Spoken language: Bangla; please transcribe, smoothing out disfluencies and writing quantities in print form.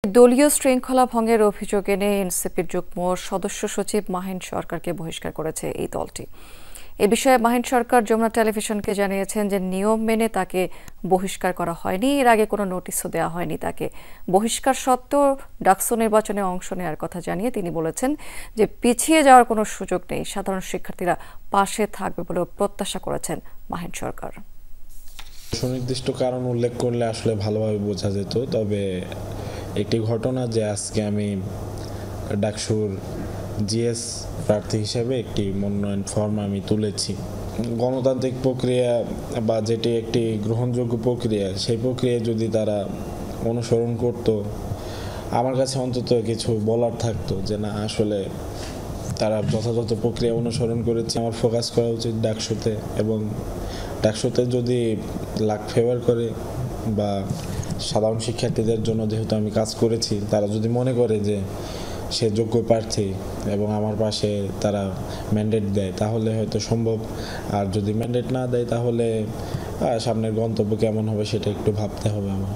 দলীয় শৃঙ্খলা ভঙ্গের অভিযোগ এনে এনসিপির যুগ্ম সদস্য সচিব মাহিন সরকারকে বহিষ্কার করেছে এই দলটি। এ বিষয়ে মাহিন সরকার যমুনা টেলিভিশনকে জানিয়েছেন যে নিয়ম মেনে তাকে বহিষ্কার করা হয়নি, এর আগে কোনো নোটিশও দেওয়া হয়নি তাকে। বহিষ্কার সত্ত্বেও ডাকসু নির্বাচনে অংশ নেওয়ার কথা জানিয়ে তিনি বলেছেন যে পিছিয়ে যাওয়ার কোনো সুযোগ নেই, সাধারণ শিক্ষার্থীরা পাশে থাকবে বলেও প্রত্যাশা করেছেন মাহিন সরকার। সুনির্দিষ্ট কারণ উল্লেখ করলে আসলে ভালোভাবে বোঝা যেত, তবে একটি ঘটনা যে আজকে আমি ডাকসুর জিএস প্রার্থী হিসেবে একটি মনোনয়ন ফর্ম আমি তুলেছি। গণতান্ত্রিক প্রক্রিয়া বা যেটি একটি গ্রহণযোগ্য প্রক্রিয়া, সেই প্রক্রিয়া যদি তারা অনুসরণ করত, আমার কাছে অন্তত কিছু বলার থাকতো যে না, আসলে তারা যথাযথ প্রক্রিয়া অনুসরণ করেছে। আমার ফোকাস করা উচিত ডাকসুতে, এবং ডাকসুতে যদি লাক ফেভার করে বা সাধারণ শিক্ষার্থীদের জন্য যেহেতু আমি কাজ করেছি, তারা যদি মনে করে যে সে যোগ্য প্রার্থী এবং আমার পাশে তারা ম্যান্ডেট দেয়, তাহলে হয়তো সম্ভব। আর যদি ম্যান্ডেট না দেয়, তাহলে সামনের গন্তব্য কেমন হবে সেটা একটু ভাবতে হবে আমার।